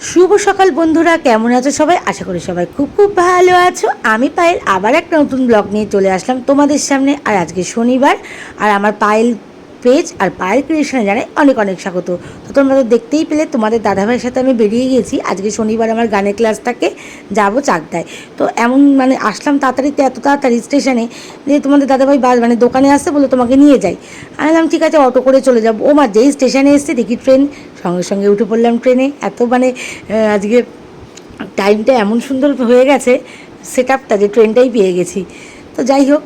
শুভ সকাল বন্ধুরা, কেমন আছো সবাই? আশা করি সবাই খুব খুব ভালো আছো। আমি পায়েল আবার একটা নতুন ব্লগ নিয়ে চলে আসলাম তোমাদের সামনে। আর আজকে শনিবার, আর আমার পায়েল পেজ আর পায়েল ক্রিয়েশনে জানাই অনেক অনেক স্বাগত। তো তোমরা তো দেখতেই পেলে, তোমাদের দাদাভাইয়ের সাথে আমি বেরিয়ে গেছি। আজকে শনিবার আমার গানের ক্লাস থাকে, যাবো চাকদায়। তো এমন মানে আসলাম তাড়াতাড়িতে, এত তাড়াতাড়ি স্টেশনে, যে তোমাদের দাদাভাই মানে দোকানে আসতে বলে তোমাকে নিয়ে যাই। আনলাম ঠিক আছে, অটো করে চলে যাবো। ও মা, যেই স্টেশনে এসেছি দেখি ট্রেন, সঙ্গে সঙ্গে উঠে পড়লাম ট্রেনে। এত মানে আজকে টাইমটা এমন সুন্দর হয়ে গেছে, সেট আপটা, যে ট্রেনটাই পেয়ে গেছি। তো যাই হোক,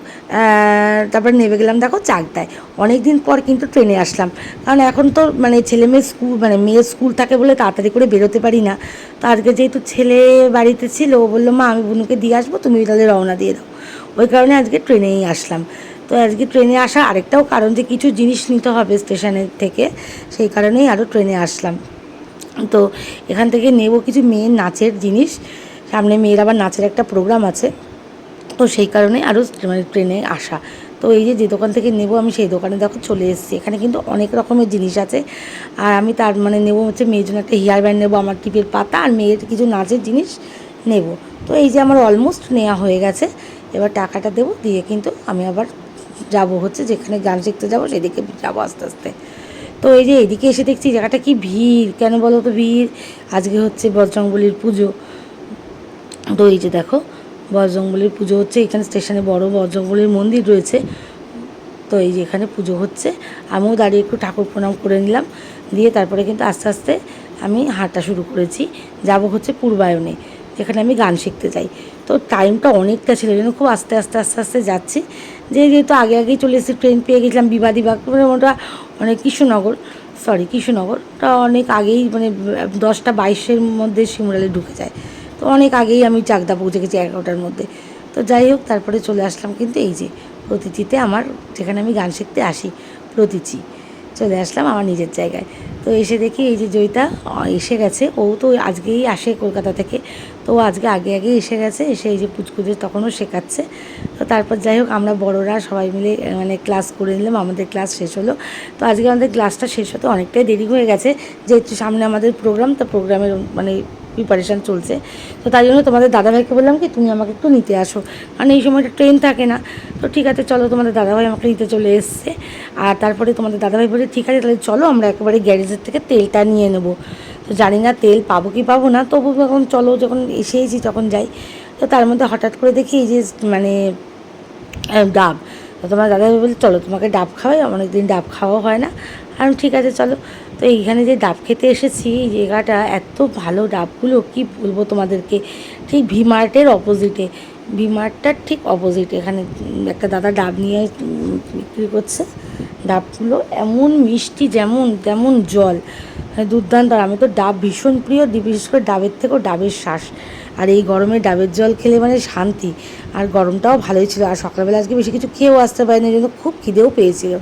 তারপর নেমে গেলাম দেখো চাকদায়। অনেক দিন পর কিন্তু ট্রেনে আসলাম, কারণ এখন তো মানে ছেলে মেয়ের স্কুল, মানে মেয়ের স্কুল থাকে বলে তাড়াতাড়ি করে বেরোতে পারি না। তো আজকে যেহেতু ছেলে বাড়িতে ছিল, ও বললো মা আমি বুনুকে দিয়ে আসবো, তুমি তাহলে রওনা দিয়ে দাও। ওই কারণে আজকে ট্রেনেই আসলাম। তো আজকে ট্রেনে আসা আরেকটাও কারণ, যে কিছু জিনিস নিতে হবে স্টেশনের থেকে, সেই কারণেই আরও ট্রেনে আসলাম। তো এখান থেকে নেব কিছু মেয়ের নাচের জিনিস, সামনে মেয়ের আবার নাচের একটা প্রোগ্রাম আছে। তো সেই কারণে আরও মানে ট্রেনে আসা। তো এই যে যে দোকান থেকে নেব আমি, সেই দোকানে দেখো চলে এসেছি। এখানে কিন্তু অনেক রকমের জিনিস আছে। আর আমি তার মানে নেব হচ্ছে মেয়ের জন্য একটা হেয়ার ব্যান্ড নেবো, আমার টিপের পাতা, আর মেয়ের কিছু নাচের জিনিস নেব। তো এই যে আমার অলমোস্ট নেওয়া হয়ে গেছে। এবার টাকাটা দেবো, দিয়ে কিন্তু আমি আবার যাব হচ্ছে যেখানে গান শিখতে যাবো, সেদিকে যাবো আস্তে আস্তে। তো এই যে এদিকে এসে দেখছি জায়গাটা কি ভিড়, কেন বলো তো ভিড়? আজকে হচ্ছে বজরংবলীর পুজো। তো এই যে দেখো, বজরংবলীর পুজো হচ্ছে এখানে স্টেশনে, বড় বজরংবলীর মন্দির রয়েছে। তো এই যে এখানে পুজো হচ্ছে, আমিও দাঁড়িয়ে একটু ঠাকুর প্রণাম করে নিলাম। দিয়ে তারপরে কিন্তু আস্তে আস্তে আমি হাঁটা শুরু করেছি, যাব হচ্ছে পূর্বায়নে, যেখানে আমি গান শিখতে যাই। তো টাইমটা অনেকটা ছিল, যেন খুব আস্তে আস্তে আস্তে আস্তে যাচ্ছি। যেহেতু আগে আগেই চলে এসেছি, ট্রেন পেয়ে গেছিলাম বিবাদীবাগ, মানে ওটা মানে কৃষ্ণনগরটা অনেক আগেই, মানে 10টা 22-এর মধ্যে শিমুরালি ঢুকে যায়। তো অনেক আগেই আমি চাকদা পৌঁছে গেছি 11টার মধ্যে। তো যাই হোক, তারপরে চলে আসলাম কিন্তু এই যে প্রতিচিতে, আমার যেখানে আমি গান শিখতে আসি, প্রতিচি চলে আসলাম আমার নিজের জায়গায়। তো এসে দেখি এই যে জয়িতা এসে গেছে। ও তো আজকেই আসে কলকাতা থেকে, তো ও আজকে আগে আগে এসে গেছে। এসে এই যে পুচকুদের তখনও শেখাচ্ছে। তো তারপর যাই হোক, আমরা বড়রা সবাই মিলে মানে ক্লাস করে নিলাম, আমাদের ক্লাস শেষ হলো। তো আজকে আমাদের ক্লাসটা শেষ হতে অনেকটাই দেরি হয়ে গেছে, যেহেতু সামনে আমাদের প্রোগ্রাম, তো প্রোগ্রামের মানে প্রিপারেশান চলছে। তো তাই জন্য তোমাদের দাদাভাইকে বললাম কি তুমি আমাকে একটু নিতে আসো, কারণ এই সময়টা ট্রেন থাকে না। তো ঠিক আছে চলো, তোমাদের দাদাভাই আমাকে নিতে চলে এসছে। আর তারপরে তোমাদের দাদাভাই বলে ঠিক আছে তাহলে চলো আমরা একেবারে গ্যারেজের থেকে তেলটা নিয়ে নেবো। তো জানি না তেল পাবো কি পাবো না, তবু এখন চলো, যখন এসেইছি তখন যাই। তো তার মধ্যে হঠাৎ করে দেখি এই যে মানে ডাব। তো তোমার দাদাভাই বলে চলো তোমাকে ডাব খাওয়াই, অনেক দিন ডাব খাওয়া হয় না। আর ঠিক আছে চলো। তো এইখানে যে ডাব খেতে এসেছি, এই জায়গাটা এত ভালো, ডাবগুলো কি বলবো তোমাদেরকে। ঠিক ভিমার্টের অপোজিটে, ভিমার্টটার ঠিক অপোজিটে এখানে একটা দাদা ডাব নিয়ে বিক্রি করছে। ডাবগুলো এমন মিষ্টি, যেমন তেমন জল, মানে দুর্দান্ত। আর আমি তো ডাব ভীষণ প্রিয়, বিশেষ করে ডাবের থেকেও ডাবের শ্বাস। আর এই গরমে ডাবের জল খেলে মানে শান্তি। আর গরমটাও ভালোই ছিল, আর সকালবেলা আজকে বেশি কিছু খেয়েও আসতে পারিনি, এই জন্য খুব খিদেও পেয়েছিল।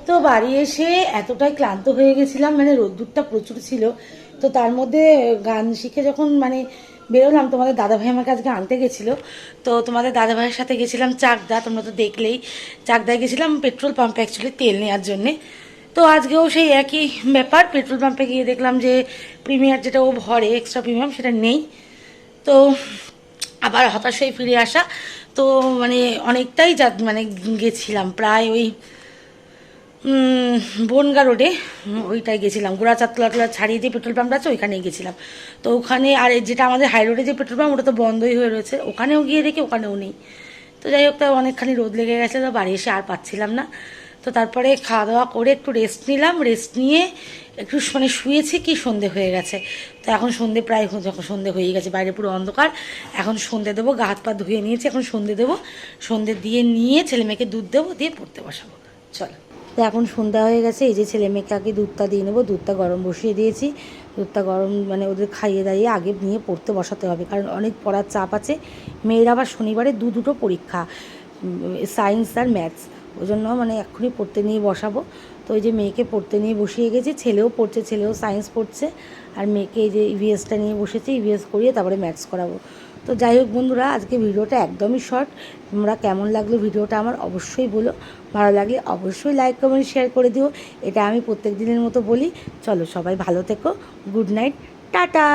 তো বাড়ি এসে এতটাই ক্লান্ত হয়ে গেছিলাম, মানে রোদ্দুরটা প্রচুর ছিল। তো তার মধ্যে গান শিখে যখন মানে বেরোলাম, তোমাদের দাদাভাই আমাকে আজকে আনতে গেছিলো। তো তোমাদের দাদাভাইয়ের সাথে গেছিলাম চাকদা, তোমরা তো দেখলেই। চাকদায় গেছিলাম পেট্রোল পাম্পে অ্যাকচুয়ালি তেল নেওয়ার জন্যে। তো আজকেও সেই একই ব্যাপার, পেট্রোল পাম্পে গিয়ে দেখলাম যে প্রিমিয়ার যেটা ও ভরে এক্সট্রা প্রিমিয়াম, সেটা নেই। তো আবার হতাশ হয়ে ফিরে আসা। তো মানে অনেকটাই মানে গেছিলাম প্রায় ওই বনগা রোডে, ওইটাই গেছিলাম। গোড়াচাতলা টলা ছাড়িয়ে যে পেট্রোল পাম্পটা আছে ওইখানেই গেছিলাম। তো ওখানে আর যেটা আমাদের হাই রোডে যে পেট্রোল পাম্প, ওটা তো বন্ধই হয়ে রয়েছে। ওখানেও গিয়ে দেখি ওখানেও নেই। তো যাই হোক, তাই অনেকখানি রোদ লেগে গেছে, তো বাড়ি এসে আর পাচ্ছিলাম না। তো তারপরে খাওয়া দাওয়া করে একটু রেস্ট নিলাম, রেস্ট নিয়ে একটু মানে শুয়েছি, কি সন্ধে হয়ে গেছে। তো এখন সন্ধে প্রায়, যখন সন্ধে হয়ে গেছে, বাইরে পুরো অন্ধকার। এখন সন্ধে দেবো, গা হাত পা ধুয়ে নিয়েছি, এখন সন্ধে দেবো। সন্ধে দিয়ে নিয়ে ছেলে মেয়েকে দুধ দেবো, দিয়ে পড়তে বসাবো। চলো। তো এখন সন্ধ্যা হয়ে গেছে, এই যে ছেলে মেয়েকে আগে দুধটা দিয়ে নেবো। দুধটা গরম বসিয়ে দিয়েছি। দুধটা গরম মানে ওদের খাইয়ে দাইয়ে আগে নিয়ে পড়তে বসাতে হবে, কারণ অনেক পড়ার চাপ আছে। মেয়ের আবার শনিবারে দুটো পরীক্ষা, সায়েন্স আর ম্যাথস। ওই জন্য মানে এক্ষুনি পড়তে নিয়ে বসাবো। তো ওই যে মেয়েকে পড়তে নিয়ে বসিয়ে গেছি, ছেলেও পড়ছে, ছেলেও সায়েন্স পড়ছে। আর মেয়েকে এই যে ইভিএসটা নিয়ে বসেছি, ইভিএস করিয়ে তারপরে ম্যাথস করাবো। তো যাই হোক বন্ধুরা, আজকে ভিডিওটা একদমই শর্ট। তোমরা কেমন লাগলো ভিডিওটা আমার অবশ্যই বলো। ভালো লাগলে অবশ্যই লাইক কমেন্ট শেয়ার করে দিও, এটা আমি প্রত্যেক দিনের মতো বলি। চলো সবাই ভালো থেকো, গুড নাইট, টাটা।